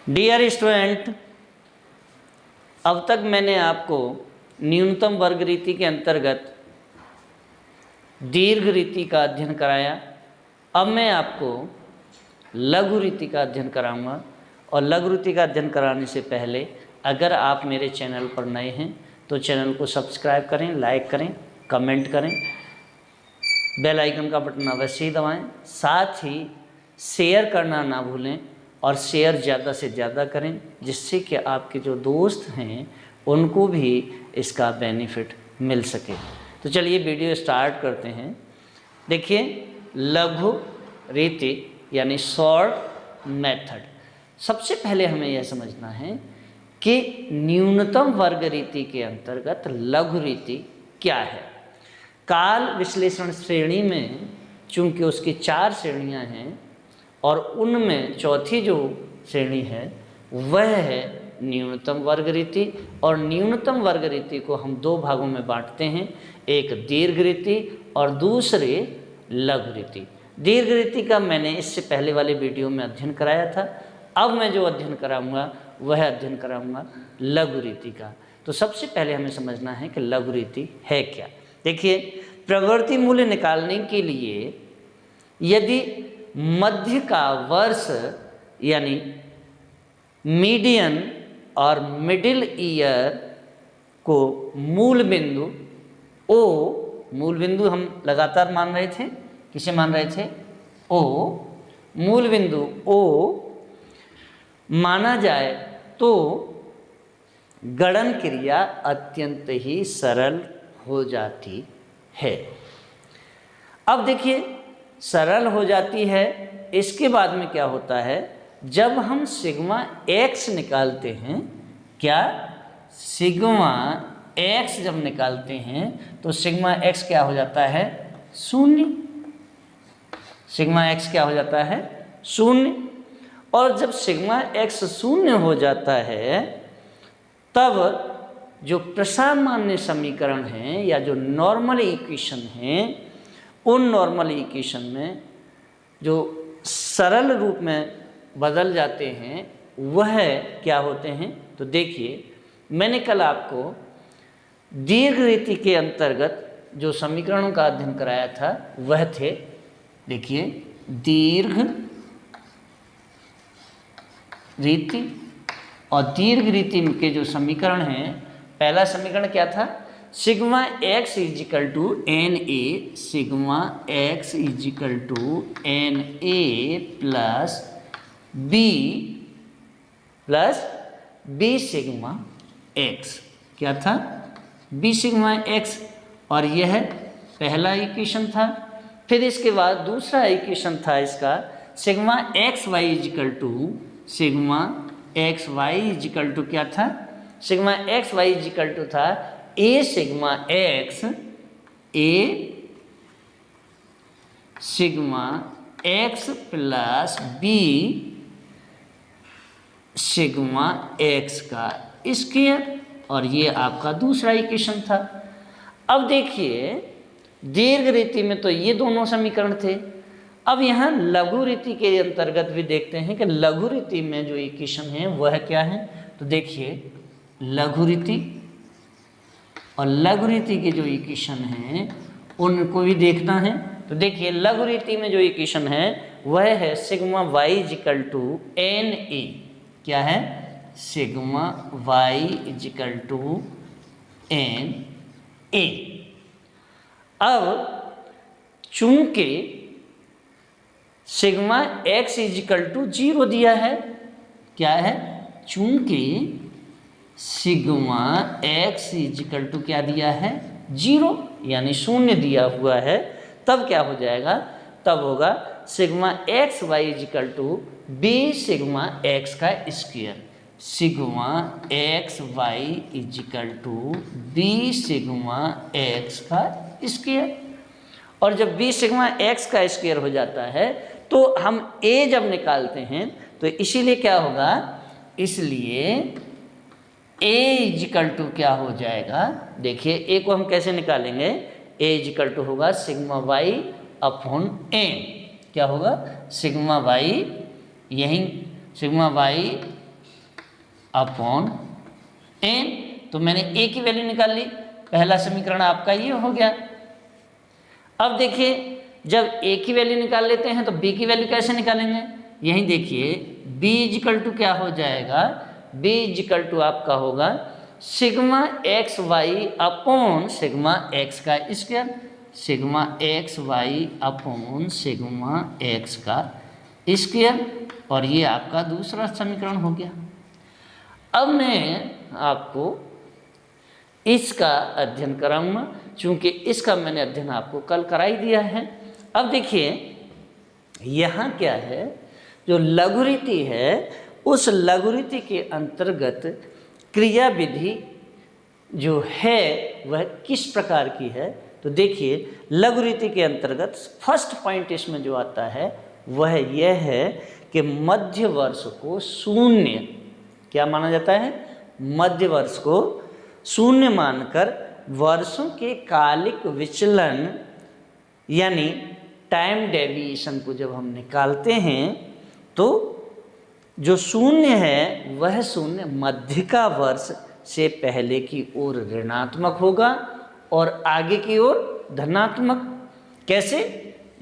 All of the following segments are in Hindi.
डियर स्टूडेंट, अब तक मैंने आपको न्यूनतम वर्ग रीति के अंतर्गत दीर्घ रीति का अध्ययन कराया। अब मैं आपको लघु रीति का अध्ययन कराऊंगा। और लघु रीति का अध्ययन कराने से पहले अगर आप मेरे चैनल पर नए हैं तो चैनल को सब्सक्राइब करें, लाइक करें, कमेंट करें, बेल आइकन का बटन अवश्य ही दबाएं। साथ ही शेयर करना ना भूलें और शेयर ज़्यादा से ज़्यादा करें, जिससे कि आपके जो दोस्त हैं उनको भी इसका बेनिफिट मिल सके। तो चलिए वीडियो स्टार्ट करते हैं। देखिए, लघु रीति यानी शॉर्ट मेथड। सबसे पहले हमें यह समझना है कि न्यूनतम वर्ग रीति के अंतर्गत लघु रीति क्या है। काल विश्लेषण श्रेणी में चूंकि उसकी 4 श्रेणियां हैं और उनमें चौथी जो श्रेणी है वह है न्यूनतम वर्ग रीति। और न्यूनतम वर्ग रीति को हम 2 भागों में बांटते हैं, एक दीर्घ रीति और दूसरे लघु रीति। दीर्घ रीति का मैंने इससे पहले वाले वीडियो में अध्ययन कराया था। अब मैं जो अध्ययन कराऊंगा वह अध्ययन कराऊंगा लघु रीति का। तो सबसे पहले हमें समझना है कि लघु रीति है क्या। देखिए, प्रवृत्ति मूल्य निकालने के लिए यदि मध्य का वर्ष यानी मीडियन और मिडिल ईयर को मूल बिंदु ओ, मूल बिंदु हम लगातार मान रहे थे, किसे मान रहे थे? ओ, मूल बिंदु ओ माना जाए तो गणन क्रिया अत्यंत ही सरल हो जाती है। अब देखिए, सरल हो जाती है। इसके बाद में क्या होता है, जब हम सिग्मा एक्स निकालते हैं, क्या सिग्मा एक्स जब निकालते हैं तो सिग्मा एक्स क्या हो जाता है? 0। सिग्मा एक्स क्या हो जाता है? 0। और जब सिग्मा एक्स 0 हो जाता है तब जो प्रसामान्य समीकरण हैं या जो नॉर्मल इक्वेशन हैं, उन नॉर्मल इक्वेशन में जो सरल रूप में बदल जाते हैं वह क्या होते हैं? तो देखिए, मैंने कल आपको दीर्घ रीति के अंतर्गत जो समीकरणों का अध्ययन कराया था वह थे, देखिए, दीर्घ रीति। और दीर्घ रीति के जो समीकरण हैं, पहला समीकरण क्या था? Sigma x is equal to n a, sigma x is equal to n a plus b sigma x. क्या था? B sigma x. और यह पहला इक्वेशन था। फिर इसके बाद दूसरा इक्वेशन था इसका, sigma x y is equal to, sigma x y is equal to क्या था? Sigma x y is equal to था a sigma x, a sigma x plus b sigma x का स्क्वायर। और ये आपका दूसरा इक्वेशन था। अब देखिए, दीर्घ रीति में तो ये दोनों समीकरण थे। अब यहाँ लघु रीति के अंतर्गत भी देखते हैं कि लघु रीति में जो इक्वेशन है वह क्या है। तो देखिए, लघु रीति और लघु रीति के जो इक्वेशन हैं उनको भी देखना है। तो देखिए, लघु रीति में जो इक्वेशन है वह है sigma y is equal to n a. क्या है? Sigma y is equal to n a. अब चूंकि सिग्मा एक्स इजिकल टू 0 दिया है, क्या है? चूंकि सिग्मा एक्स इजिकल टू क्या दिया है? 0 यानी 0 दिया हुआ है। तब क्या हो जाएगा? तब होगा sigma x y is equal to b sigma x का square. Sigma x y is equal to b sigma x का स्क्वायर। और जब बी सिग्मा एक्स का स्क्वायर हो जाता है तो हम ए जब निकालते हैं तो इसीलिए क्या होगा? इसलिए ए इजिकल टू क्या हो जाएगा? देखिए, ए को हम कैसे निकालेंगे? ए इजिकल टू होगा सिग्मा वाई अपॉन एन। क्या होगा? सिग्मा वाई, यही सिग्मा वाई अपॉन n। तो मैंने a की वैल्यू निकाल ली, पहला समीकरण आपका ये हो गया। अब देखिए जब a की वैल्यू निकाल लेते हैं तो b की वैल्यू कैसे निकालेंगे, यहीं देखिए b इजिकल टू क्या हो जाएगा, b इजिकल टू आपका होगा sigma x y upon sigma x का square, sigma x y upon sigma x का स्क्वायर, और ये आपका दूसरा समीकरण हो गया। अब मैं आपको इसका अध्ययन कराऊंगा, चूंकि इसका मैंने अध्ययन आपको कल करा ही दिया है। अब देखिए यहाँ क्या है, जो लघुरीति है उस लघुरीति के अंतर्गत क्रिया विधि जो है वह किस प्रकार की है। तो देखिए लघुरीति के अंतर्गत फर्स्ट पॉइंट इसमें जो आता है वह यह है कि मध्य वर्ष को शून्य, क्या माना जाता है, मध्य वर्ष को शून्य मानकर वर्षों के कालिक विचलन यानी टाइम डेविएशन को जब हम निकालते हैं तो जो शून्य है वह शून्य मध्यिका वर्ष से पहले की ओर ऋणात्मक होगा और आगे की ओर धनात्मक। कैसे,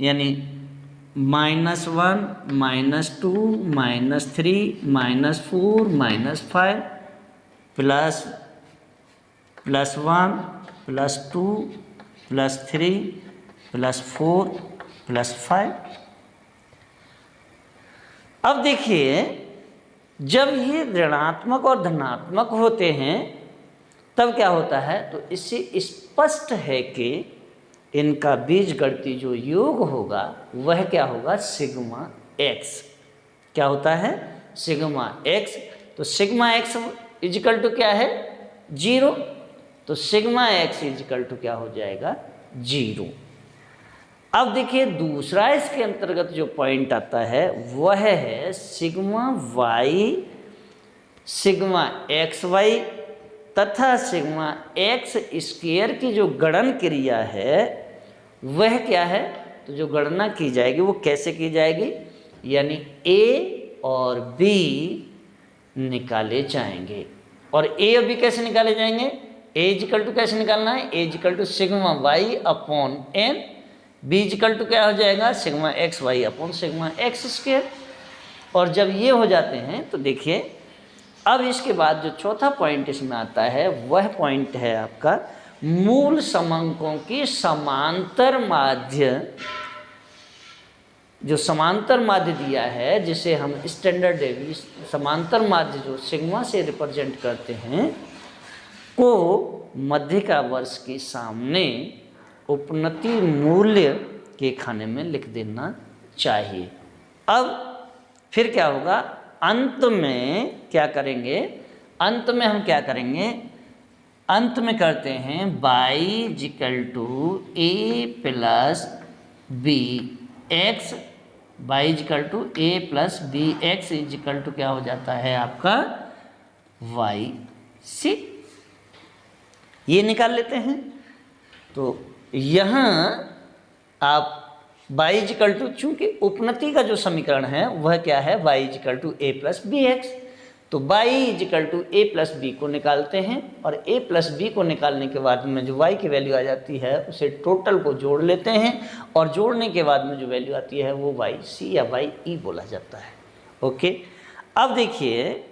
यानी -1 -2 -3 -4 -5 +1 +2 +3 +4 +5। अब देखिए जब ये ऋणात्मक और धनात्मक होते हैं तब क्या होता है, तो इससे स्पष्ट है कि इनका बीजगणितीय जो योग होगा वह क्या होगा, सिग्मा एक्स। क्या होता है, सिग्मा एक्स। तो सिग्मा एक्स इजिकल टू क्या है, 0। तो सिग्मा एक्स इजिकल टू क्या हो जाएगा, 0। अब देखिए दूसरा इसके अंतर्गत जो पॉइंट आता है वह है sigma y, sigma x y तथा सिग्मा एक्स स्क्वायर की जो गणन क्रिया है वह क्या है, तो जो गणना की जाएगी वो कैसे की जाएगी, यानी a और b निकाले जाएंगे। और a और b कैसे निकाले जाएंगे, a इजिकल टू कैसे निकालना है, a is equal to sigma y upon n, b is equal to क्या हो जाएगा, sigma x y upon sigma x square. और जब ये हो जाते हैं तो देखिए अब इसके बाद जो चौथा पॉइंट इसमें आता है वह पॉइंट है आपका मूल समांकों की समांतर माध्य। जो समांतर माध्य दिया है जिसे हम स्टैंडर्ड डेविएशन समांतर माध्य जो सिग्मा से रिप्रेजेंट करते हैं को मध्यिका वर्ष के सामने उपनति मूल्य के खाने में लिख देना चाहिए। अब फिर क्या होगा, अंत में क्या करेंगे, अंत में हम क्या करेंगे, अंत में करते हैं y is equal to a plus b x, y is equal to a plus b x is equal to क्या हो जाता है आपका y सी। ये निकाल लेते हैं। तो यहाँ आप y इजिकल टू, चूँकि उपनति का जो समीकरण है वह क्या है, y is equal to a plus b x. तो y is equal to a plus b को निकालते हैं और a प्लस बी को निकालने के बाद में जो y की वैल्यू आ जाती है उसे टोटल को जोड़ लेते हैं और जोड़ने के बाद में जो वैल्यू आती है वो y c या y e बोला जाता है। ओके, अब देखिए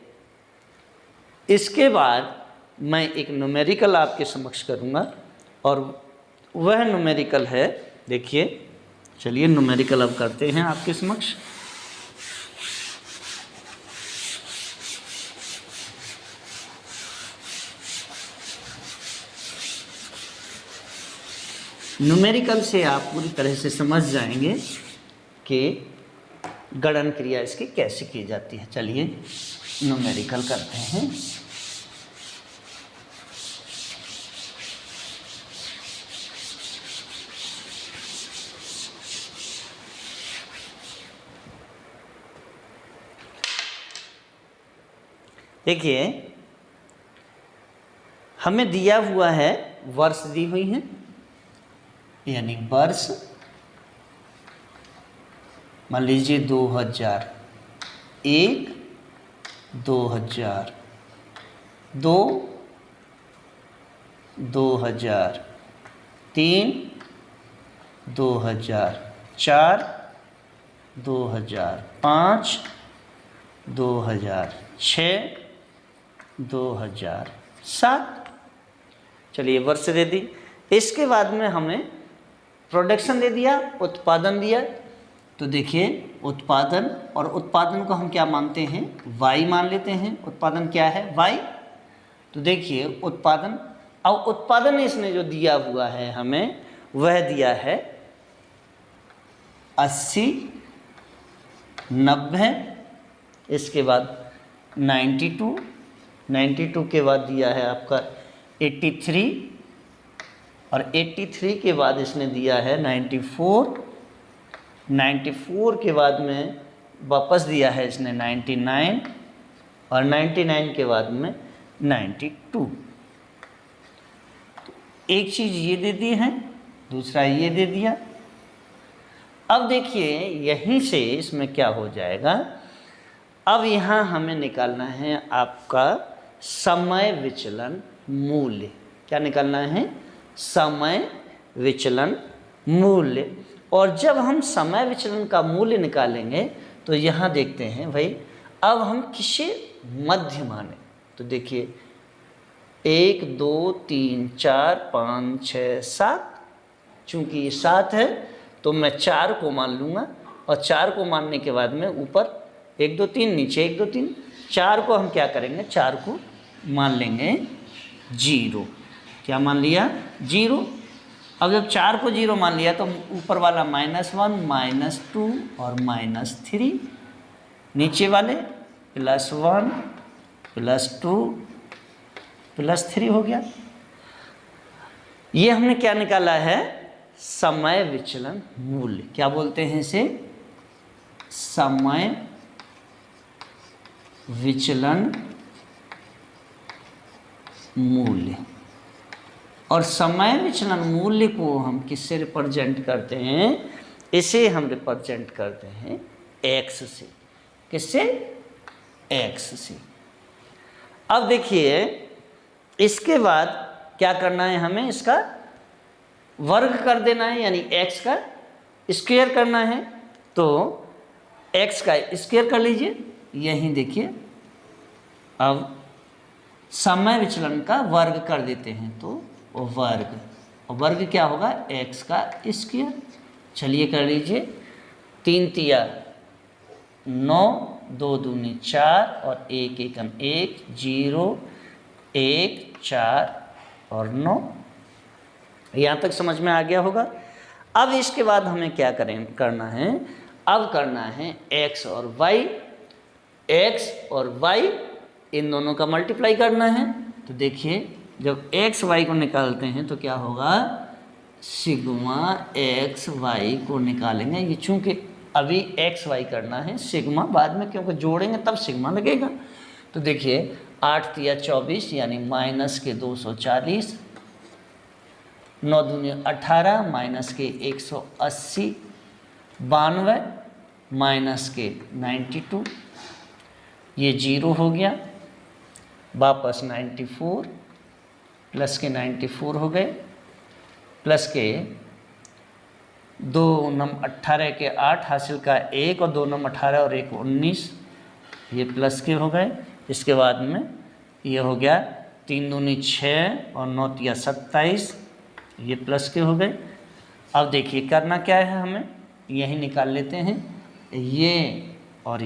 इसके बाद मैं एक न्यूमेरिकल आपके समक्ष करूँगा और वह न्यूमेरिकल है, देखिए चलिए न्यूमेरिकल अब करते हैं आपके समक्ष। न्यूमेरिकल से आप पूरी तरह से समझ जाएंगे कि गणन क्रिया इसकी कैसे की जाती है। चलिए न्यूमेरिकल करते हैं। देखिए हमें दिया हुआ है, वर्ष दी हुई है, यानी वर्ष मान लीजिए 2001, 2002, 2 2003 2004 2005 2006 2007। चलिए वर्ष दे दी। इसके बाद में हमें प्रोडक्शन दे दिया, उत्पादन दिया। तो देखिए उत्पादन, और उत्पादन को हम क्या मानते हैं, वाई मान लेते हैं। उत्पादन क्या है, वाई। तो देखिए उत्पादन, अब उत्पादन इसने जो दिया हुआ है हमें, वह दिया है 80, 90, इसके बाद 92 के बाद दिया है आपका 83, और 83 के बाद इसने दिया है 94 के बाद में वापस दिया है इसने 99, और 99 के बाद में 92। एक चीज़ ये दे दी है, दूसरा ये दे दिया। अब देखिए यहीं से इसमें क्या हो जाएगा, अब यहाँ हमें निकालना है आपका समय विचलन मूल्य। क्या निकालना है, समय विचलन मूल्य। और जब हम समय विचलन का मूल्य निकालेंगे तो यहाँ देखते हैं भाई, अब हम किसे मध्य माने। तो देखिए 1 2 3 4 5 6 7, चूँकि ये 7 है तो मैं 4 को मान लूँगा, और 4 को मानने के बाद में ऊपर 1 2 3, नीचे 1 2 3, 4 को हम क्या करेंगे, 4 को मान लेंगे 0। क्या मान लिया, 0। अब जब 4 को 0 मान लिया तो ऊपर वाला -1 -2 और -3, नीचे वाले +1 +2 +3 हो गया। ये हमने क्या निकाला है, समय विचलन मूल्य। क्या बोलते हैं इसे, समय विचलन मूल्य। और समय विचलन मूल्य को हम किससे रिप्रेजेंट करते हैं, इसे हम रिप्रेजेंट करते हैं x से। किससे, x से। अब देखिए इसके बाद क्या करना है, हमें इसका वर्ग कर देना है, यानी x का स्क्वायर करना है। तो x का स्क्वायर कर लीजिए, यहीं देखिए। अब समय विचलन का वर्ग कर देते हैं तो वर्ग, और वर्ग क्या होगा, x का स्क्वायर। चलिए कर लीजिए, 3 तिया 9, 2 दूनी 4 और 1 एकम 1, 0 1 4 और 9। यहाँ तक समझ में आ गया होगा। अब इसके बाद हमें क्या करना है, अब करना है x और y इन दोनों का मल्टीप्लाई करना है। तो देखिए जब x y को निकालते हैं तो क्या होगा, सिग्मा x y को निकालेंगे। ये चूँकि अभी x y करना है, सिग्मा बाद में क्योंकि जोड़ेंगे तब सिग्मा लगेगा। तो देखिए 8 तिया 24 यानी -240, 9 दूनी 18 -180, 92 -92, ये 0 हो गया। वापस 94 प्लस के 94 हो गए, प्लस के 2 नम 18 के 8 हासिल का 1 और 2 नम 18 और 1 19, ये प्लस के हो गए। इसके बाद में ये हो गया 3 दूनी 6 और 9 तिया 27, ये प्लस के हो गए। अब देखिए करना क्या है, हमें यही निकाल लेते हैं, ये और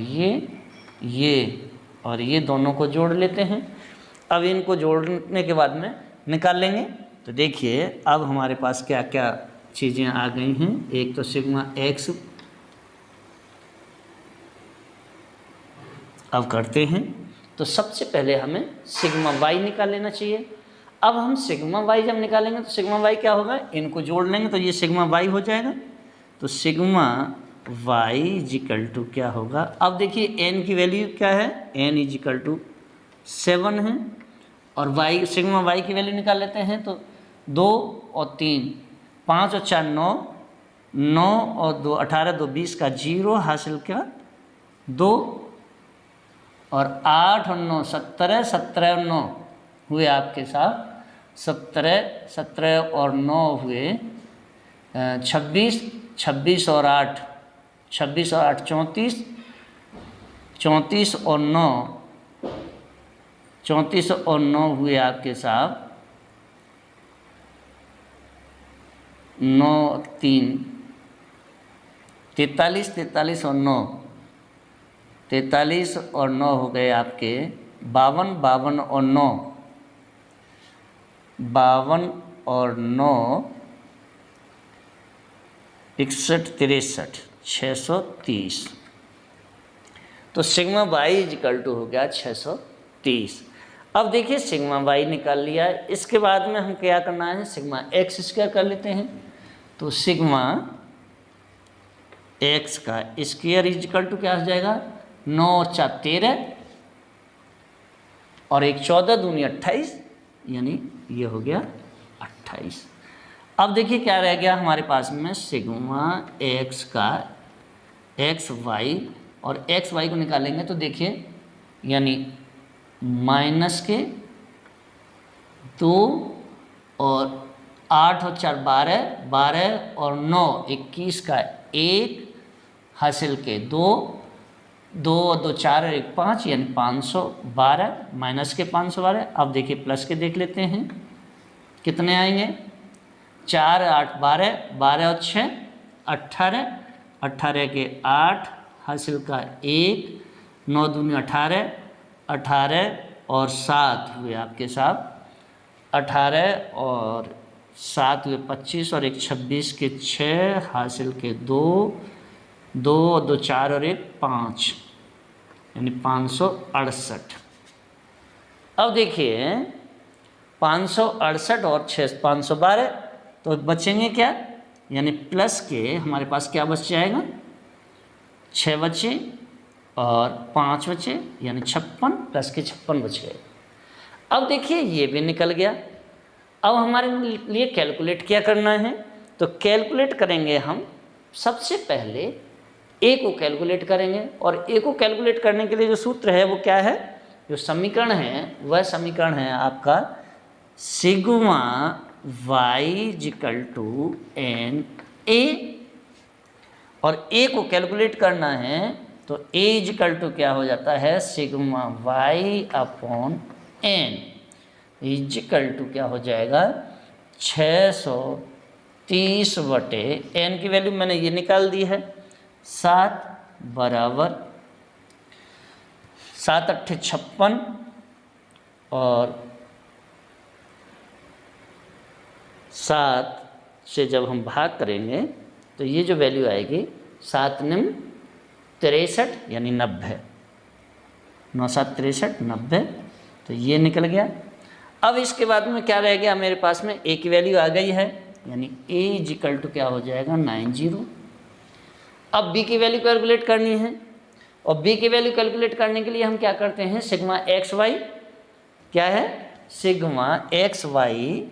ये दोनों को जोड़ लेते हैं। अब इनको जोड़ने के बाद में निकाल लेंगे। तो देखिए अब हमारे पास क्या क्या चीज़ें आ गई हैं। एक तो सिग्मा x, अब करते हैं। तो सबसे पहले हमें सिग्मा y निकाल लेना चाहिए। अब हम सिग्मा y जब निकालेंगे तो सिग्मा y क्या होगा, इनको जोड़ लेंगे तो ये सिग्मा y हो जाएगा। तो सिग्मा y इजिकल टू क्या होगा, अब देखिए n की वैल्यू क्या है, n इजिकल टू 7 है। और y सिग्मा y की वैल्यू निकाल लेते हैं तो 2 और 3 5 और 4 9, 9 और 2 18, 2 20 का 0 हासिल क्या 2, और 8 और 9 17, 17 और 9 हुए आपके साथ 17, 17 और 9 हुए 26, 26 और 8, 26 और 8 34, 34 और 9, 34 और 9 हुए आपके साथ 9 3 43, 43 और 9, 43 और 9 हो गए आपके 52, 52 और 9, 52 और 9 61, 63, 630। तो सिग्मा वाई इजिकल टू हो गया 630। अब देखिए सिग्मा वाई निकाल लिया है, इसके बाद में हम क्या करना है, सिग्मा एक्स स्क्वायर कर लेते हैं। तो सिग्मा एक्स का स्क्वायर इजिकल टू क्या हो जाएगा, 9 और 4 13 और 1 14 दूनी 28, यानी ये हो गया 28। अब देखिए क्या रह गया हमारे पास में, सिग्मा एक्स का एक्स वाई, और एक्स वाई को निकालेंगे तो देखिए यानी माइनस के 2 और 8 और 4 12, 12 और 9 21 का 1 हासिल के 2, 2 और 2 4 और 1 5, यानी 512 माइनस के 512। अब देखिए प्लस के देख लेते हैं कितने आएंगे, 4 8 12, 12 और 6 18, 18 के 8 हासिल का 1, 9 दूनी 18, 18 और 7 हुए आपके साथ 18 और 7 हुए 25 और 1 26 के 6 हासिल के 2, 2 और 2 4 और 1 5, यानी 568। अब देखिए 568 और 6 512, तो बचेंगे क्या, यानी प्लस के हमारे पास क्या बच जाएगा, 6 बचे और 5 बचे, यानी 56 प्लस के 56 बच गए। अब देखिए ये भी निकल गया। अब हमारे लिए कैलकुलेट क्या करना है, तो कैलकुलेट करेंगे हम सबसे पहले ए को कैलकुलेट करेंगे, और ए को कैलकुलेट करने के लिए जो सूत्र है वो क्या है, जो समीकरण है वह समीकरण है आपका sigma y is equal to n a, और ए को कैलकुलेट करना है तो ए इजिकल टू क्या हो जाता है, sigma y upon n is equal to क्या हो जाएगा 630 बटे एन की वैल्यू मैंने ये निकाल दी है 7 बराबर 7 8 56 और 7 से जब हम भाग करेंगे तो ये जो वैल्यू आएगी 7 9 63 यानी 90, 9 7 63 90, तो ये निकल गया। अब इसके बाद में क्या रह गया मेरे पास में, ए की वैल्यू आ गई है, यानी ए इजिकल टू क्या हो जाएगा 90। अब बी की वैल्यू कैलकुलेट करनी है, और बी की वैल्यू कैलकुलेट करने के लिए हम क्या करते हैं, सिग्मा एक्स वाई क्या है, sigma x y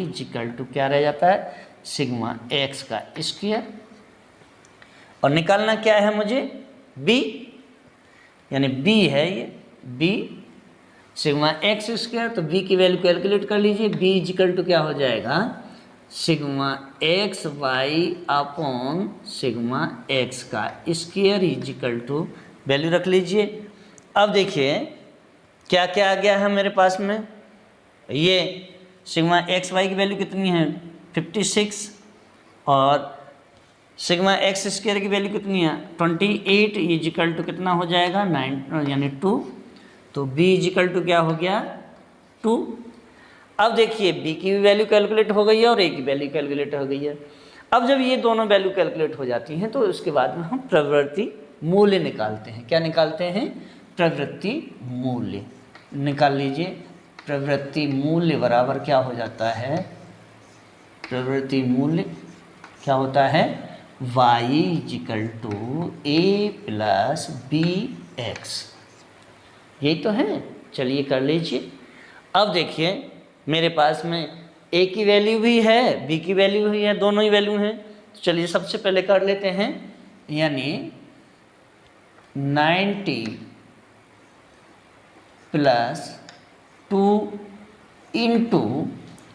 is equal to क्या रह जाता है, सिग्मा एक्स का स्क्वायर, और निकालना क्या है मुझे, बी, यानी बी है ये बी सिग्मा एक्स स्क्वायर, तो बी की वैल्यू कैलकुलेट कर लीजिए, बी इजिकल टू क्या हो जाएगा sigma x y upon sigma x का स्क्वायर इजिकल टू वैल्यू रख लीजिए। अब देखिए क्या क्या आ गया है मेरे पास में, ये सिग्मा एक्स वाई की वैल्यू कितनी है 56, और सिग्मा एक्स स्क्वायर की वैल्यू कितनी है 28 इजिकल टू कितना हो जाएगा 9 यानी 2, तो b इजिकल टू क्या हो गया 2। अब देखिए b की भी वैल्यू कैलकुलेट हो गई है और a की वैल्यू कैलकुलेट हो गई है। अब जब ये दोनों वैल्यू कैलकुलेट हो जाती हैं तो उसके बाद में हम प्रवृत्ति मूल्य निकालते हैं। क्या निकालते हैं, प्रवृत्ति मूल्य निकाल लीजिए। प्रवृत्ति मूल्य बराबर क्या हो जाता है, प्रवृत्ति मूल्य क्या होता है y is equal to a plus b x, यही तो है। चलिए कर लीजिए। अब देखिए मेरे पास में a की वैल्यू भी है b की वैल्यू भी है, दोनों ही वैल्यू हैं। तो चलिए सबसे पहले कर लेते हैं, यानी 90 प्लस 2 इंटू,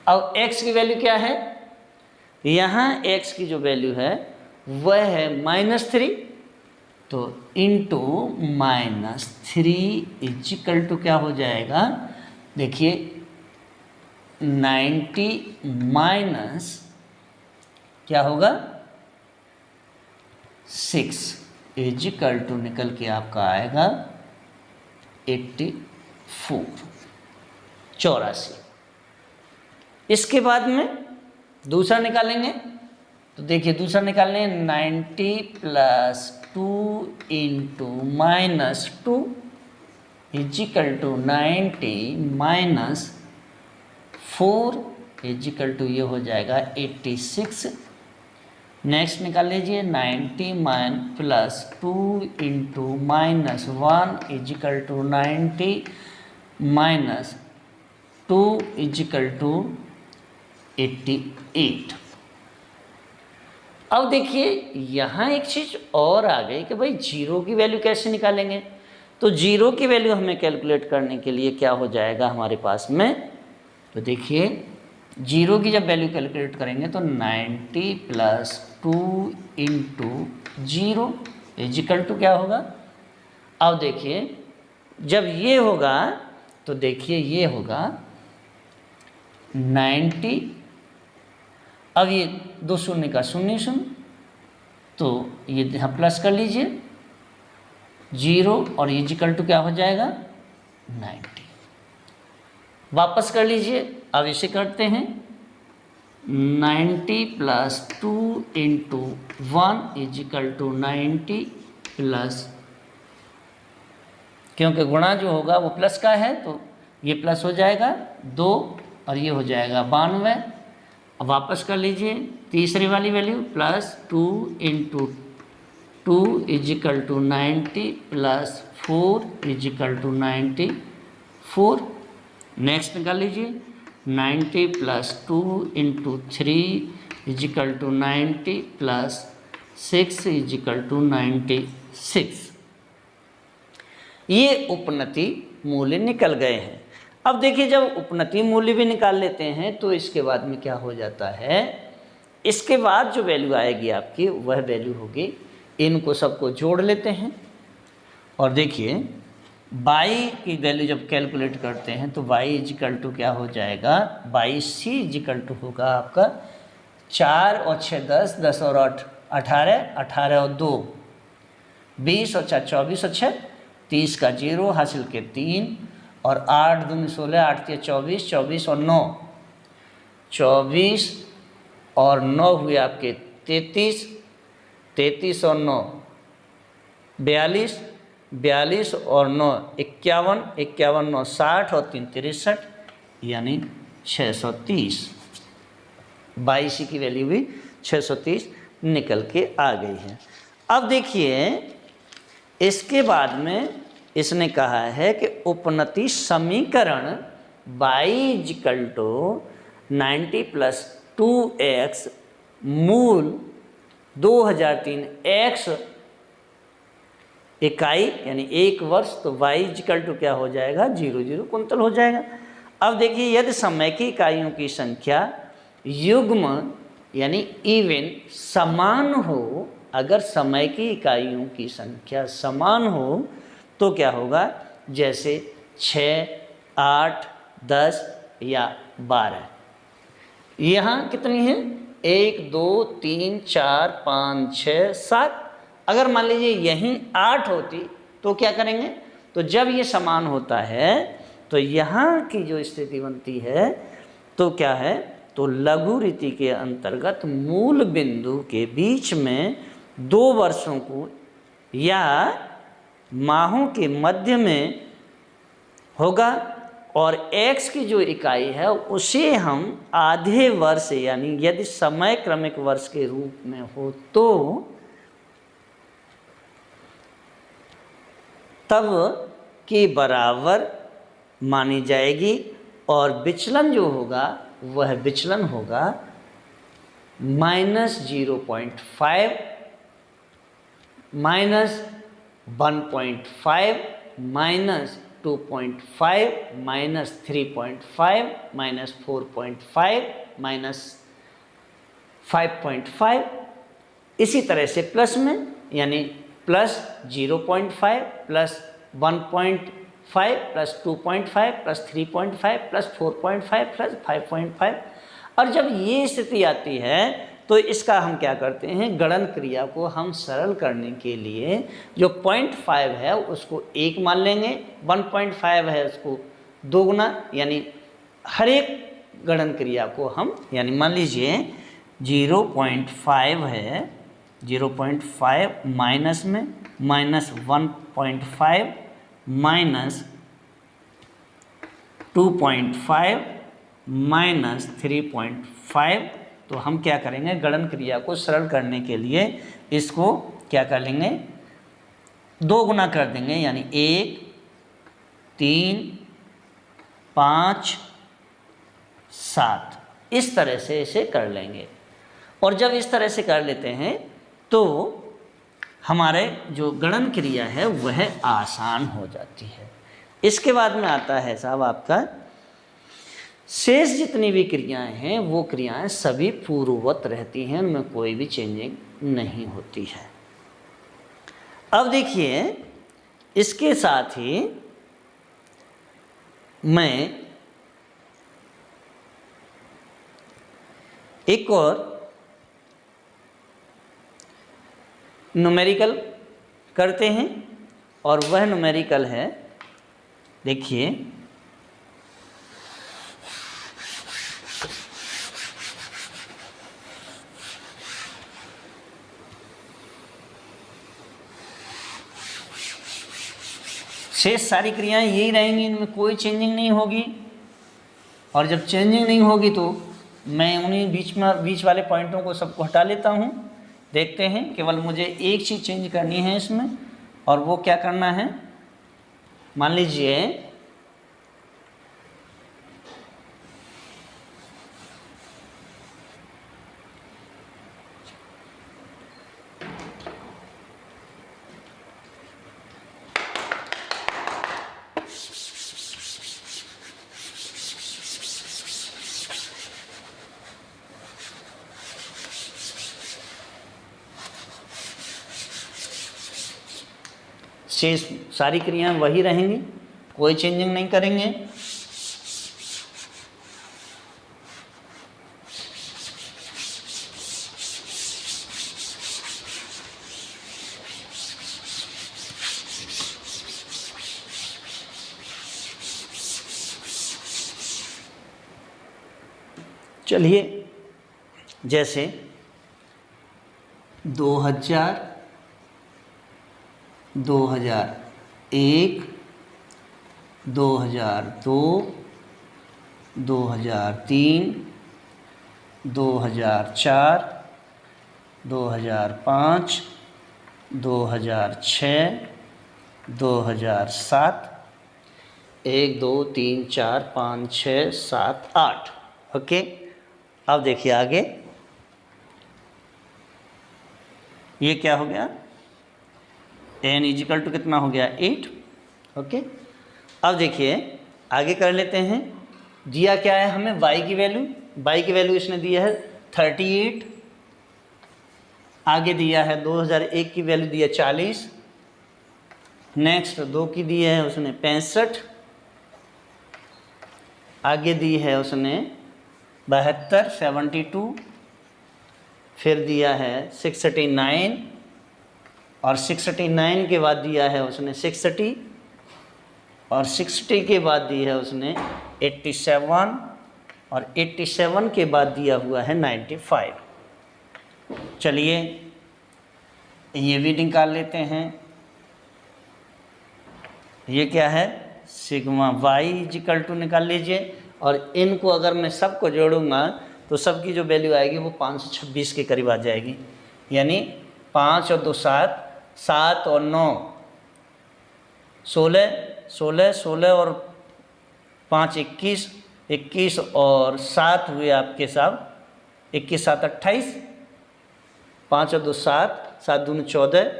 अब x की वैल्यू क्या है, यहाँ x की जो वैल्यू है वह है -3, तो इंटू -3 इजिकल टू क्या हो जाएगा, देखिए 90 माइनस क्या होगा 6 इजिकल टू निकल के आपका आएगा 84। इसके बाद में दूसरा निकालेंगे, तो देखिए दूसरा निकालने 90 plus 2 into -2 is equal to 90 minus 4 is equal to ये हो जाएगा 86। नेक्स्ट निकाल लीजिए 90 plus 2 into -1 is equal to 90 minus 2 is equal to 88। अब देखिए यहाँ एक चीज़ और आ गई कि भाई जीरो की वैल्यू कैसे निकालेंगे, तो जीरो की वैल्यू हमें कैलकुलेट करने के लिए क्या हो जाएगा हमारे पास में, तो देखिए जीरो की जब वैल्यू कैलकुलेट करेंगे तो 90 प्लस 2 इंटू 0 इजिकल टू क्या होगा, अब देखिए जब ये होगा तो देखिए ये होगा 90, अब ये 2 शून्य का 0 0, तो ये यहाँ प्लस कर लीजिए 0 और इजिकल टू क्या हो जाएगा 90। वापस कर लीजिए, अब इसे करते हैं 90 plus 2 into 1 is equal to 90 plus, क्योंकि गुणा जो होगा वो प्लस का है तो ये प्लस हो जाएगा 2 और ये हो जाएगा 92। अब वापस कर लीजिए तीसरी वाली value plus 2 into 2 is equal to 90 plus 4 is equal to 94। Next निकाल लीजिए 90 plus 2 into 3 is equal to 90 plus 6 is equal to 96। ये उपनति मूल्य निकल गए हैं। अब देखिए जब उपनति मूल्य भी निकाल लेते हैं तो इसके बाद में क्या हो जाता है, इसके बाद जो वैल्यू आएगी आपकी वह वैल्यू होगी, इनको सबको जोड़ लेते हैं और देखिए y की वैल्यू जब कैलकुलेट करते हैं तो y इजिकल टू क्या हो जाएगा, YC इजिकल टू होगा आपका 4 और 6 10, 10 और 8 18, 18 और 2 20 और 4 24 और 6 30 का 0 हासिल के 3 और 8 दूनी 16, 8 3 24, 24 और 9 24 और 9 हुए आपके 33, 33 और 9 42, 42 और 9 51, 51 9 60 और 3 63 यानी 630। 22 की वैल्यू भी 630 निकल के आ गई है। अब देखिए इसके बाद में इसने कहा है कि उपनति समीकरण y is equal to 90 plus 2x मूल 2003 x इकाई यानी 1 वर्ष, तो y इजिकल टू क्या हो जाएगा 0 0 कुंतल हो जाएगा। अब देखिए यदि समय की इकाइयों की संख्या युग्म यानी इवन समान हो, अगर समय की इकाइयों की संख्या समान हो तो क्या होगा, जैसे 6, 8, 10 या 12। यहाँ कितनी है 1 2 3 4 5 6 7। अगर मान लीजिए यहीं 8 होती तो क्या करेंगे, तो जब ये समान होता है तो यहाँ की जो स्थिति बनती है तो क्या है, तो लघु रीति के अंतर्गत मूल बिंदु के बीच में 2 वर्षों को या माहों के मध्य में होगा और x की जो इकाई है उसे हम आधे वर्ष यानी यदि समय क्रमिक वर्ष के रूप में हो तो तब के बराबर मानी जाएगी और विचलन जो होगा वह विचलन होगा -0.5 -1.5 -2 2.5 माइनस 3.5 माइनस 4.5 माइनस 5.5, इसी तरह से प्लस में, यानी plus 0.5 plus 1.5 plus 2.5 plus 3.5 plus 4.5 plus 5.5। और जब ये स्थिति आती है तो इसका हम क्या करते हैं, गणन क्रिया को हम सरल करने के लिए जो 0.5 है उसको 1 मान लेंगे, 1.5 है उसको 2 गुना, यानी हर एक गणन क्रिया को हम, यानी मान लीजिए 0.5 है, 0.5 माइनस में माइनस 1.5 माइनस 2.5 माइनस 3.5, तो हम क्या करेंगे, गणन क्रिया को सरल करने के लिए इसको क्या कर लेंगे, 2 गुना कर देंगे, यानी 1, 3, 5, 7, इस तरह से इसे कर लेंगे। और जब इस तरह से कर लेते हैं तो हमारे जो गणन क्रिया है वह आसान हो जाती है। इसके बाद में आता है साहब आपका शेष जितनी भी क्रियाएं हैं वो क्रियाएं सभी पूर्ववत रहती हैं, उनमें कोई भी चेंजिंग नहीं होती है। अब देखिए इसके साथ ही मैं एक और न्यूमेरिकल करते हैं, और वह न्यूमेरिकल है, देखिए शेष सारी क्रियाएं यही रहेंगी, इनमें कोई चेंजिंग नहीं होगी। और जब चेंजिंग नहीं होगी तो मैं उन्हीं बीच वाले पॉइंटों को सबको हटा लेता हूँ। देखते हैं, केवल मुझे एक चीज़ चेंज करनी है इसमें, और वो क्या करना है, मान लीजिए शेष सारी क्रियाएं वही रहेंगी, कोई चेंजिंग नहीं करेंगे। चलिए जैसे 2000, 2001, 2002, 2003, 2004, 2005, 2006, 2007, 1, 2, 3, 4, 5, 6, 7, 8। ओके, अब देखिए आगे ये क्या हो गया, n इजिकल टू कितना हो गया, 8। ओके, अब देखिए आगे कर लेते हैं। दिया क्या है हमें, y की वैल्यू इसने दिया है 38, आगे दिया है 2001 की वैल्यू दी है 40, नेक्स्ट 2 की दी है उसने 65, आगे दी है उसने 72, 72, फिर दिया है 69, और 69 के बाद दिया है उसने 60, और 60 के बाद दी है उसने 87, और 87 के बाद दिया हुआ है 95। चलिए ये भी निकाल लेते हैं। ये क्या है, सिग्मा y इजिकल टू निकाल लीजिए, और इनको अगर मैं सबको जोड़ूंगा तो सबकी जो वैल्यू आएगी वो 526 के करीब आ जाएगी, यानी 5 और 2 7, 7 और 9 16, 16, 16 और 5 21, 21 और 7 हुए आपके साहब 21 7 28, 5 और 2 7, 7 दूनी 14,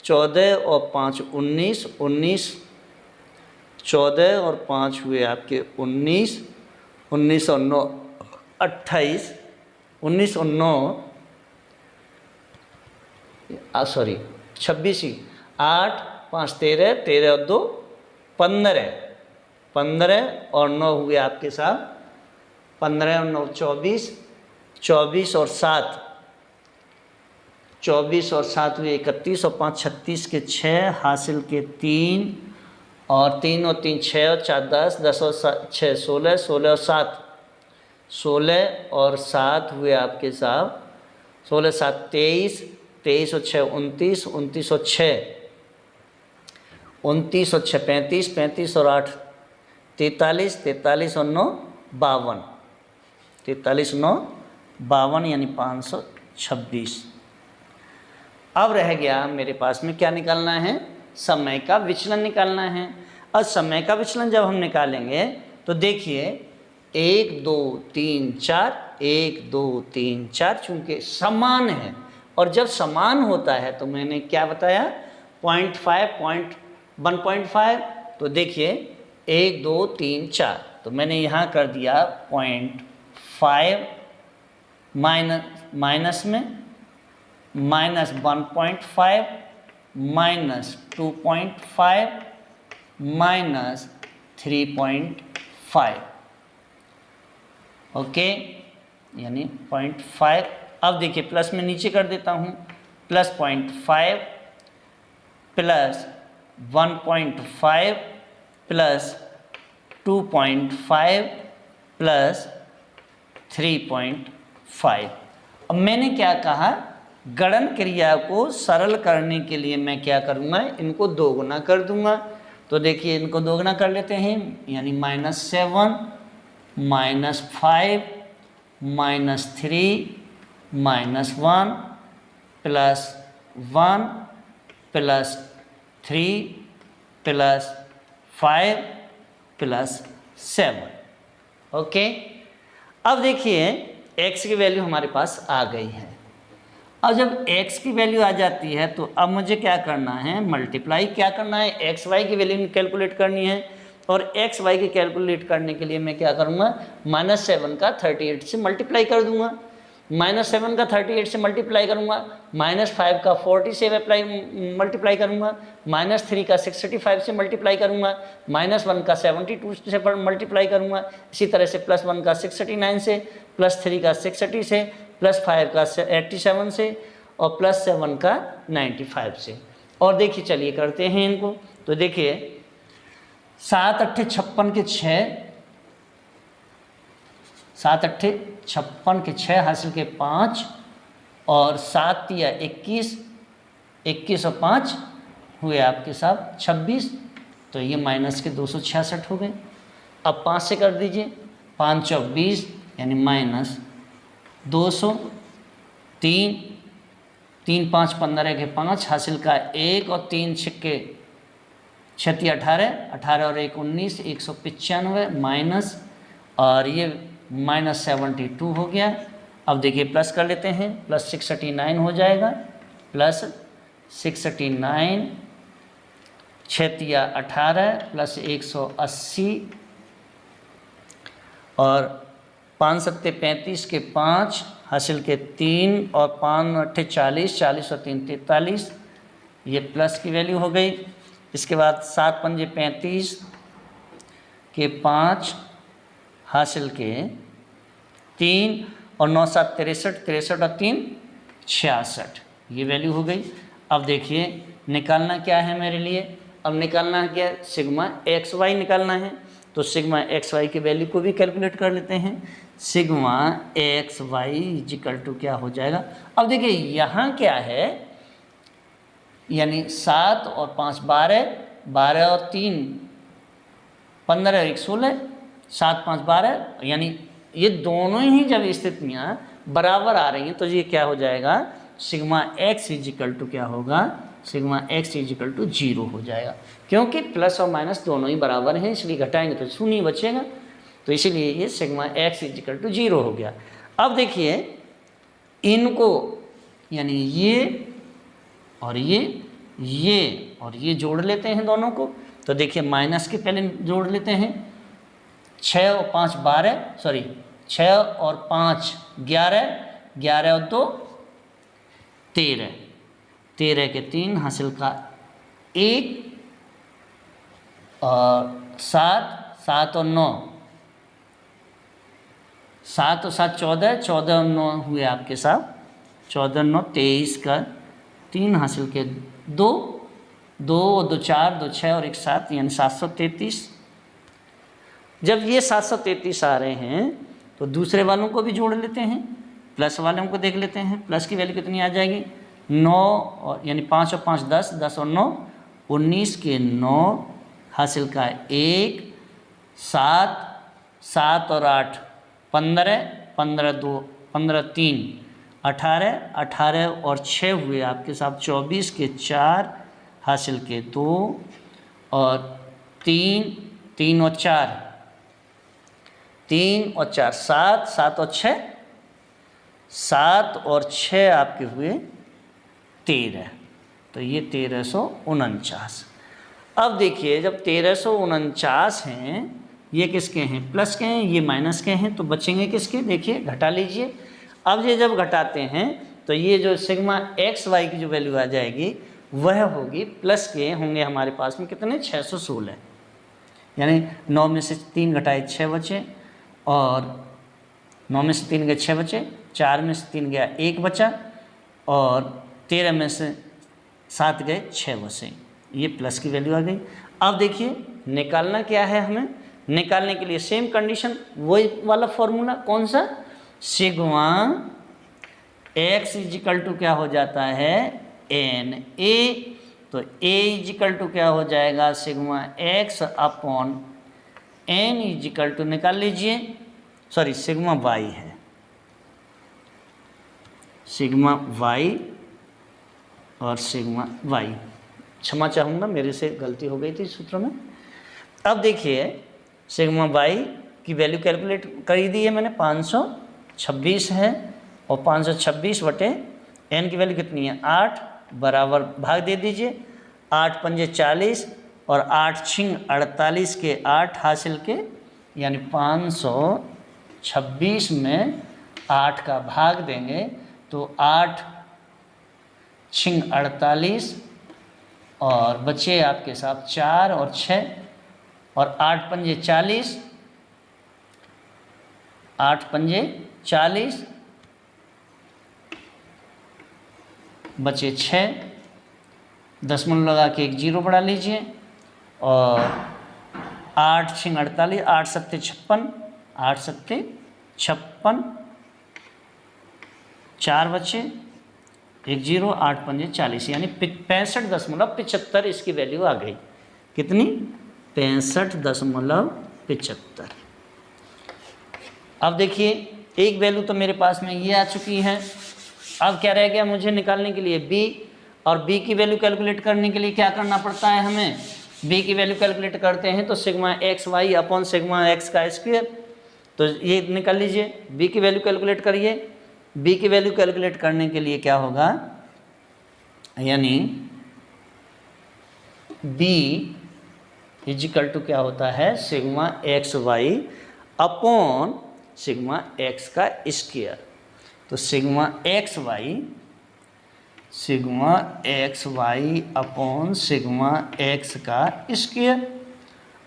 14 और 5 19, 19 14 और 5 हुए आपके 19, 19 और 9 28, 19 और 9 सॉरी 26 ही, 8 5 13, 13 और 2 15, 15 और 9 हुए आपके साथ 15 और 9 24, 24 और 7 24 और 7 हुए 31 और 5 36 के 6 हासिल के 3 और 3 और 3 6 और 4 10, 10 और 6 16, 16 और 7 16 और 7 हुए आपके साथ 16 7 23, 23 और 6 29, 29 और 6 29 और 6 35, 35 और 8 43, 43 और 9 52, 43 9 52 यानी 526। अब रह गया मेरे पास में क्या निकालना है, समय का विचलन निकालना है। और समय का विचलन जब हम निकालेंगे तो देखिए 1 2 3 4, 1 2 3 4 चूँकि समान है, और जब समान होता है तो मैंने क्या बताया 0.5 1.5, तो देखिए 1 2 3 4, तो मैंने यहाँ कर दिया 0.5 माइनस में -1.5 -2.5 -3.5, ओके, यानी 0.5। अब देखिए प्लस में नीचे कर देता हूँ, प्लस 0.5 प्लस 1.5 प्लस 2.5 प्लस 3.5। अब मैंने क्या कहा, गणन क्रिया को सरल करने के लिए मैं क्या करूँगा, इनको दोगुना कर दूंगा। तो देखिए इनको दोगुना कर लेते हैं, यानी -7 -5 -3 -1 plus 1 plus 3 plus 5 plus 7, okay. अब देखिए x की वैल्यू हमारे पास आ गई है। अब जब x की वैल्यू आ जाती है तो अब मुझे क्या करना है, मल्टीप्लाई क्या करना है, एक्स वाई की वैल्यू कैलकुलेट करनी है। और एक्स वाई की कैलकुलेट करने के लिए मैं क्या करूँगा, -7 का 38 से मल्टीप्लाई कर दूंगा, -7 का 38 से मल्टीप्लाई करूँगा, -5 का 40 से मल्टीप्लाई करूँगा, -3 का 65 से मल्टीप्लाई करूँगा, -1 का 72 से मल्टीप्लाई करूँगा, इसी तरह से +1 का 69 से, +3 का 60 से, +5 का 87 से, और +7 का 95 से। और देखिए चलिए करते हैं इनको। तो देखिए 7 8 56 के 6, 7 8 56 के 6 हासिल के 5, और 7 3 21, 21 और 5 हुए आपके साथ 26, तो ये माइनस के 266 हो गए। अब 5 से कर दीजिए, 5 चौक 20 यानी -200, 3 3 5 15 के 5 हासिल का 1, और 3 छक्के 36 18, 18 और 1 19, 195 माइनस, और ये -72 हो गया। अब देखिए प्लस कर लेते हैं, +69 हो जाएगा, +69 6 18 प्लस 180, और 5 7 35 के 5 हासिल के 3, और 5 8 40, 40 और 3 43, ये प्लस की वैल्यू हो गई। इसके बाद 7 5 35 के 5 हासिल के 3, और 9 7 63, 63 और 3 66, ये वैल्यू हो गई। अब देखिए निकालना क्या है मेरे लिए, अब निकालना है क्या, सिग्मा एक्स वाई निकालना है। तो सिग्मा एक्स वाई की वैल्यू को भी कैलकुलेट कर लेते हैं। Sigma x y equal to क्या हो जाएगा। अब देखिए यहाँ क्या है, यानी 7 और 5 12, 12 और 3 15 और 1 16, 7 5 12, यानी ये दोनों ही जब स्थितियाँ बराबर आ रही हैं तो ये क्या हो जाएगा, सिग्मा एक्स इजिकल टू क्या होगा, सिग्मा एक्स इजिकल टू 0 हो जाएगा। क्योंकि प्लस और माइनस दोनों ही बराबर हैं, इसलिए घटाएंगे तो शून्य ही बचेगा, तो इसीलिए ये सिग्मा एक्स इजिकल टू 0 हो गया। अब देखिए इनको, यानी ये और ये और ये जोड़ लेते हैं दोनों को। तो देखिए माइनस के पहले जोड़ लेते हैं, 6 और 5 12, सॉरी 6 और 5 11, 11 और 2 13, 13 के 3 हासिल का 1 और 7, 7 और 9, 7 और 7 14, 14 और 9 हुए आपके साथ 14 और 9 23 का 3 हासिल के 2, 2 और 2 4, 2 6 और 1 7, यानी 733। जब ये 733 आ रहे हैं तो दूसरे वालों को भी जोड़ लेते हैं, प्लस वालों को देख लेते हैं। प्लस की वैल्यू कितनी आ जाएगी, 9 और यानी 5 और 5 10, 10 और 9 19 के 9 हासिल का 1, 7, 7 और 8 15, 15 2 15 3 18, 18 और 6 हुए आपके साथ 24 के 4 हासिल के 2 और 3, 3 और 4, 3 और 4 7, 7 और 6, 7 और 6 आपके हुए 13, तो ये 1349। अब देखिए जब 1349 हैं, ये किसके हैं, प्लस के हैं, ये माइनस के हैं, तो बचेंगे किसके, देखिए घटा लीजिए। अब ये जब घटाते हैं तो ये जो सिग्मा एक्स वाई की जो वैल्यू आ जाएगी वह होगी प्लस के होंगे हमारे पास में कितने, 616, यानी 9 में से 3 घटाए 6 बचे, और 9 में से 3 गए 6 बचे, 4 में से 3 गया 1 बचा, और 13 में से 7 गए 6 बचे, ये प्लस की वैल्यू आ गई। अब देखिए निकालना क्या है हमें, निकालने के लिए सेम कंडीशन, वही वाला फॉर्मूला, कौन सा, सिग्मा एक्स इजिकल टू क्या हो जाता है, एन ए, तो ए इजिकल टू क्या हो जाएगा, sigma x upon n is equal to निकाल लीजिए, सॉरी सिग्मा वाई है, सिग्मा वाई और सिग्मा वाई, क्षमा चाहूँगा मेरे से गलती हो गई थी सूत्र में। अब देखिए सिग्मा वाई की वैल्यू कैलकुलेट कर दी है मैंने, 526 है, और 526 बटे एन की वैल्यू कितनी है 8, बराबर भाग दे दीजिए, 8 पंजे 40 और 8 छिंग 48 के 8 हासिल के, यानी 526 में 8 का भाग देंगे तो 8 छिंग 48 और बचे आपके साथ 4 और 6 और 8 पंजे 40, 8 पंजे 40 बचे 6, दशमलव लगा के एक जीरो बढ़ा लीजिए, और 8 छिंग 48, 8 सत्ते 56, 8 सत्ते 56, 4 बचे एक जीरो, 8 पंजे 40, यानी 65.75 इसकी वैल्यू आ गई, कितनी, 65.75। अब देखिए एक वैल्यू तो मेरे पास में ये आ चुकी है, अब क्या रह गया मुझे निकालने के लिए बी, और बी की वैल्यू कैलकुलेट करने के लिए क्या करना पड़ता है हमें, बी की वैल्यू कैलकुलेट करते हैं तो sigma x y upon sigma x का स्क्वायर, तो ये निकाल लीजिए, बी की वैल्यू कैलकुलेट करिए। बी की वैल्यू कैलकुलेट करने के लिए क्या होगा, यानी बी इजिकल टू क्या होता है, sigma x y upon sigma x का स्क्वायर, तो sigma x y upon sigma x का स्क्वायर।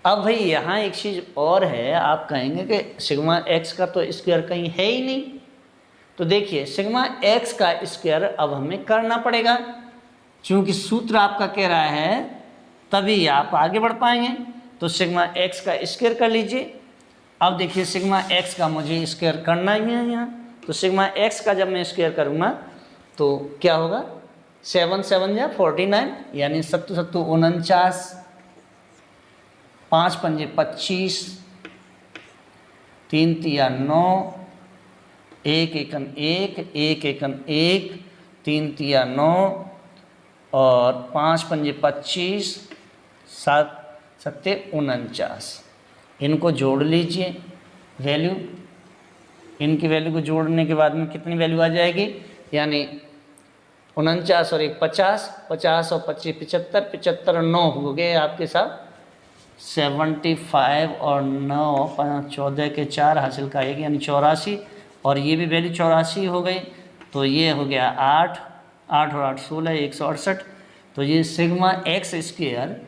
अब भाई यहाँ एक चीज़ और है, आप कहेंगे कि सिग्मा एक्स का तो स्क्वायर कहीं है ही नहीं, तो देखिए सिग्मा एक्स का स्क्वायर अब हमें करना पड़ेगा, क्योंकि सूत्र आपका कह रहा है तभी आप आगे बढ़ पाएंगे। तो सिग्मा एक्स का स्क्वायर कर लीजिए। अब देखिए सिग्मा एक्स का मुझे स्क्वायर करना ही है यहाँ, तो सिग्मा एक्स का जब मैं स्क्वायर करूँगा तो क्या होगा, 7 7 या 49, यानी 7 7 49, 5 पंजे 25, 3 तिया 9, 1 एकन 1, 1 एकन 1, 3 तिया 9 और 5 पंजे 25, 7 सत्ते 49, इनको जोड़ लीजिए वैल्यू, इनकी वैल्यू को जोड़ने के बाद में कितनी वैल्यू आ जाएगी, यानी 49 और 1 50, 50 और 25 75, 75 और 9 हो गए आपके साथ 75 और 9 5 14 के 4 हासिल का 1 यानी 84, और ये भी वैल्यू 84 हो गई। तो ये हो गया 8, 8 और 8 16, 168। तो ये सिग्मा एक्स स्क्वायर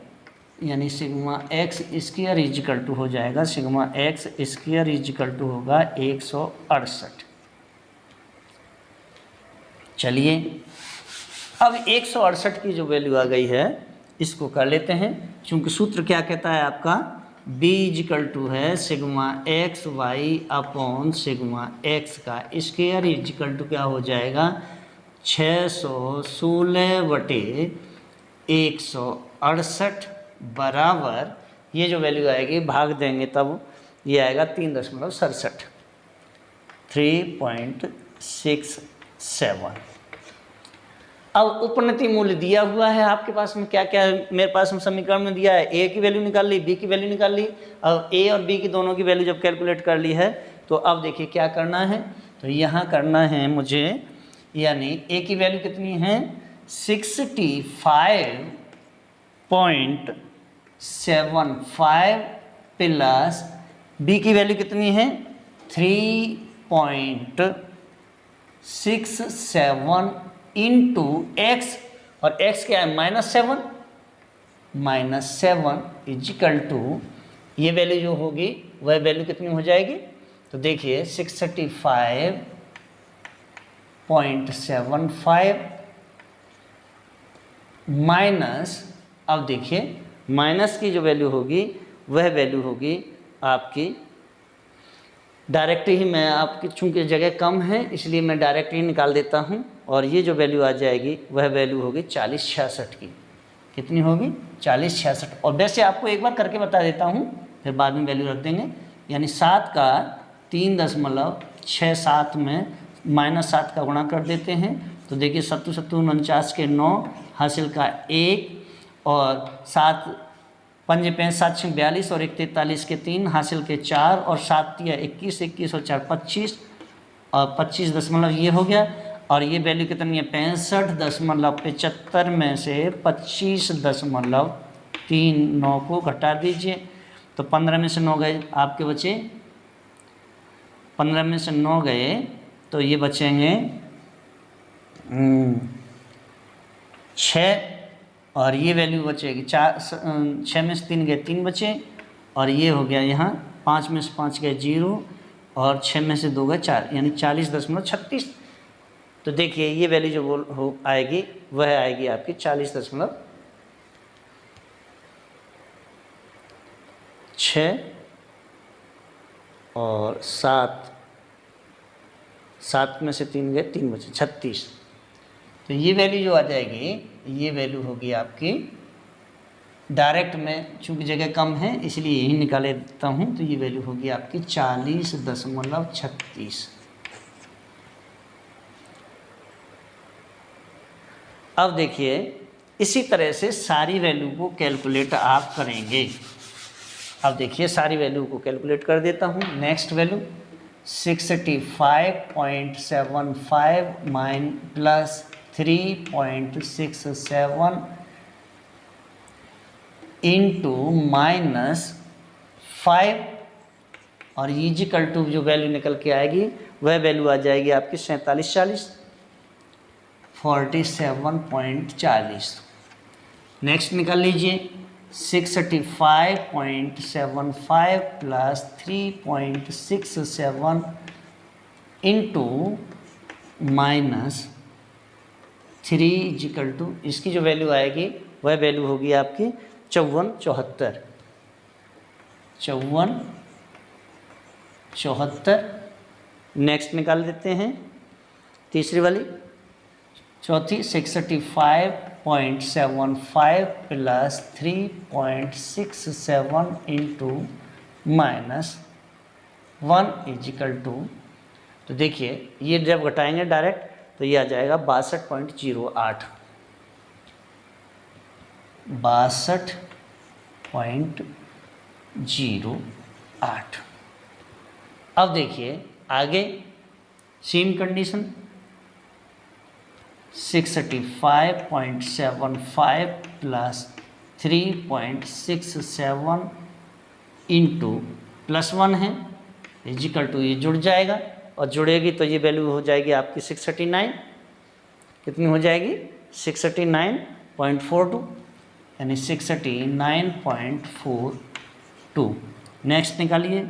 यानी sigma x square is equal to हो जाएगा, sigma x square is equal to होगा 168। चलिए अब 168 की जो वैल्यू आ गई है इसको कर लेते हैं, क्योंकि सूत्र क्या कहता है आपका, b इजिकल टू है sigma x y upon sigma x का स्क्वायर इजिकल टू क्या हो जाएगा 616 बटे 168 बराबर, ये जो वैल्यू आएगी भाग देंगे तब ये आएगा 3.67, 3.67। अब उपनति मूल्य दिया हुआ है आपके पास में, क्या क्या मेरे पास में समीकरण में दिया है, ए की वैल्यू निकाल ली, बी की वैल्यू निकाल ली। अब ए और बी की दोनों की वैल्यू जब कैलकुलेट कर ली है तो अब देखिए क्या करना है, तो यहाँ करना है मुझे, यानी ए की वैल्यू कितनी है 65.75 प्लस बी की वैल्यू कितनी है 3.67 इंटू एक्स, और एक्स क्या है -7, -7 इजिकल टू ये वैल्यू जो होगी वह वैल्यू कितनी हो जाएगी, तो देखिए 65.75 माइनस, अब देखिए माइनस की जो वैल्यू होगी वह वैल्यू होगी आपकी, डायरेक्ट ही मैं आपकी, चूँकि जगह कम है इसलिए मैं डायरेक्ट ही निकाल देता हूँ, और ये जो वैल्यू आ जाएगी वह वैल्यू होगी 4066 की, कितनी होगी 4066। और वैसे आपको एक बार करके बता देता हूँ फिर बाद में वैल्यू रख देंगे, यानी 7 का 3.67 में -7 का गुणा कर देते हैं, तो देखिए 7 7 49 के 9 हासिल का 1, और 7 5 5 7 6 42 और 1 43 के 3 हासिल के 4, और 7 3 21, 21 और 4 25, और 25 दशमलव ये हो गया, और ये वैल्यू कितनी है 65.75 में से 25.39 को घटा दीजिए, तो 15 में से 9 गए आपके बचे, 15 में से 9 गए तो ये बचेंगे 6, और ये वैल्यू बचेगी 4, 6 में से 3 गए 3 बचे, और ये हो गया यहाँ 5 में से 5 गए 0, और 6 में से 2 गए 4, यानी 40.36। तो देखिए ये वैल्यू जो आएगी वह आएगी आपकी 40.6 और 7 में से 3 गए 3 बचे 36। तो ये वैल्यू जो आ जाएगी ये वैल्यू होगी आपकी, डायरेक्ट में चूँकि जगह कम है इसलिए यही निकाले देता हूँ, तो ये वैल्यू होगी आपकी 40.36। अब देखिए इसी तरह से सारी वैल्यू को कैलकुलेट आप करेंगे। अब देखिए सारी वैल्यू को कैलकुलेट कर देता हूँ। नेक्स्ट वैल्यू 65.75 प्लस 3.67 इंटू -5, और इजिकल टू जो वैल्यू निकल के आएगी वह वैल्यू आ जाएगी आपकी 47.40। नेक्स्ट निकाल लीजिए 65.75 प्लस 3.67 इंटू -3 इजिकल टू, इसकी जो वैल्यू आएगी वह वैल्यू होगी आपकी 5474। नेक्स्ट निकाल देते हैं तीसरी वाली, चौथी 65.75 प्लस 3.67 इंटू -1 इजिकल टू, तो देखिए ये जब घटाएंगे डायरेक्ट तो ये आ जाएगा 62.08। 62.08। अब देखिए आगे सेम कंडीशन 65.75 प्लस 3.67 इंटू +1 है इजिकल टू, ये जुड़ जाएगा और जुड़ेगी तो ये वैल्यू हो जाएगी आपकी 639, कितनी हो जाएगी 639.42, यानी 639.42। नेक्स्ट निकालिए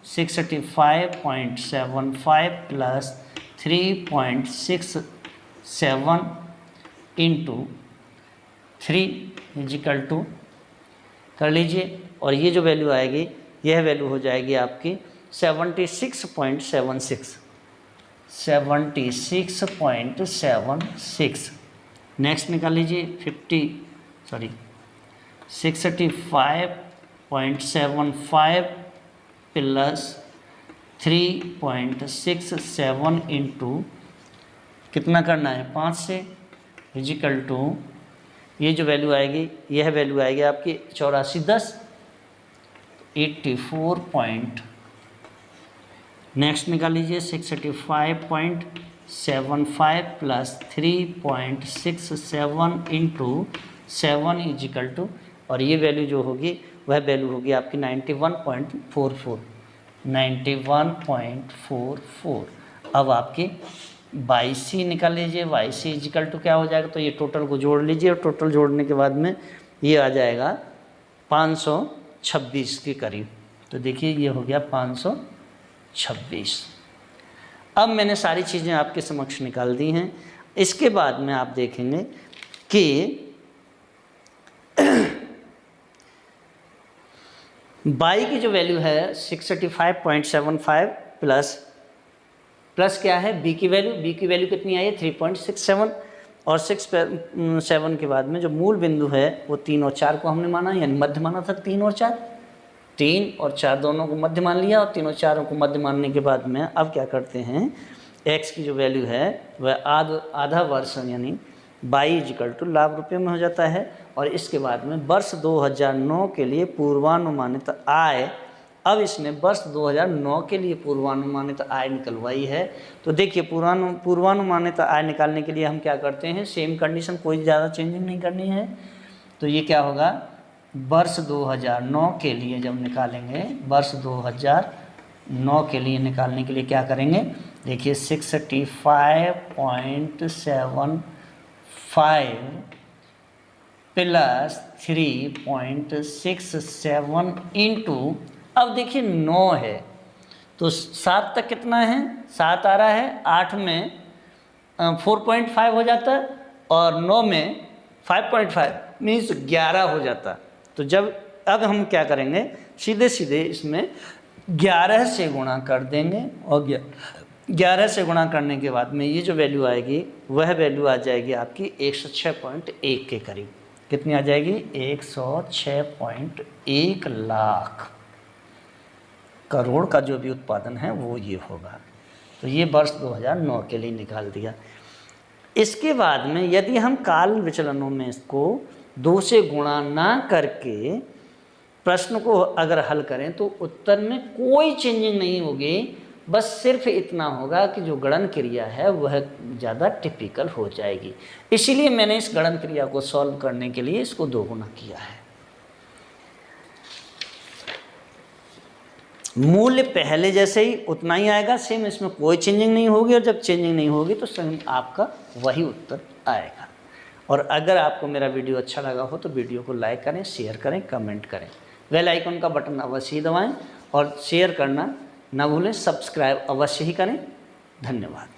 685.75 प्लस 3.67 इंटू 3 इजिकल टू, कर लीजिए और ये जो वैल्यू आएगी यह वैल्यू हो जाएगी आपकी 76.76। नेक्स्ट निकाल लीजिए 65.75 प्लस 3.67 इंटू कितना करना है 5 से, इजिकल टू ये जो वैल्यू आएगी यह वैल्यू आएगी आपकी 8410, 84 नेक्स्ट निकाल लीजिए 685.75 प्लस 3.67 इंटू 7 इजिकल टू, और ये वैल्यू जो होगी वह वैल्यू होगी आपकी 91.44, 91.44। अब आपकी YC निकाल लीजिए, YC इजिकल टू क्या हो जाएगा, तो ये टोटल को जोड़ लीजिए और टोटल जोड़ने के बाद में ये आ जाएगा 526 के करीब। तो देखिए ये हो गया 526। अब मैंने सारी चीज़ें आपके समक्ष निकाल दी हैं। इसके बाद में आप देखेंगे कि बाई की जो वैल्यू है 685.75 प्लस क्या है बी की वैल्यू कितनी आई है 3.67, और 6.7 के बाद में जो मूल बिंदु है वो 3 और 4 को हमने माना, यानी मध्य माना था 3 और 4, 3 और 4 दोनों को मध्य मान लिया, और 3 और 4 को मध्य मानने के बाद में अब क्या करते हैं, x की जो वैल्यू है वह आधा वर्ष यानी 22 लाख रुपये में हो जाता है। और इसके बाद में वर्ष 2009 के लिए पूर्वानुमानित आय, अब इसने वर्ष 2009 के लिए पूर्वानुमानित आय निकलवाई है। तो देखिए पूर्वानुमानित आय निकालने के लिए हम क्या करते हैं, सेम कंडीशन, कोई ज़्यादा चेंजिंग नहीं करनी है। तो ये क्या होगा, वर्ष 2009 के लिए जब निकालेंगे, वर्ष 2009 के लिए निकालने के लिए क्या करेंगे, देखिए 65.75 प्लस 3.67 इंटू, अब देखिए 9 है तो 7 तक कितना है, 7 आ रहा है, 8 में 4.5 हो जाता है, और 9 में 5.5 मीन्स 11 हो जाता। तो जब अब हम क्या करेंगे, सीधे इसमें 11 से गुणा कर देंगे, और 11 से गुणा करने के बाद में ये जो वैल्यू आएगी वह वैल्यू आ जाएगी आपकी 106.1 के करीब। कितनी आ जाएगी, 106.1 लाख करोड़ का जो भी उत्पादन है वो ये होगा। तो ये वर्ष 2009 के लिए निकाल दिया। इसके बाद में यदि हम काल विचलनों में इसको 2 से गुणा ना करके प्रश्न को अगर हल करें तो उत्तर में कोई चेंजिंग नहीं होगी, बस सिर्फ इतना होगा कि जो गणन क्रिया है वह ज़्यादा टिपिकल हो जाएगी। इसीलिए मैंने इस गणन क्रिया को सॉल्व करने के लिए इसको 2 गुना किया है। मूल्य पहले जैसे ही उतना ही आएगा, सेम, इसमें कोई चेंजिंग नहीं होगी, और जब चेंजिंग नहीं होगी तो सेम आपका वही उत्तर आएगा। और अगर आपको मेरा वीडियो अच्छा लगा हो तो वीडियो को लाइक करें, शेयर करें, कमेंट करें, बेल आइकन का बटन अवश्य ही दबाएं, और शेयर करना ना भूलें, सब्सक्राइब अवश्य ही करें। धन्यवाद।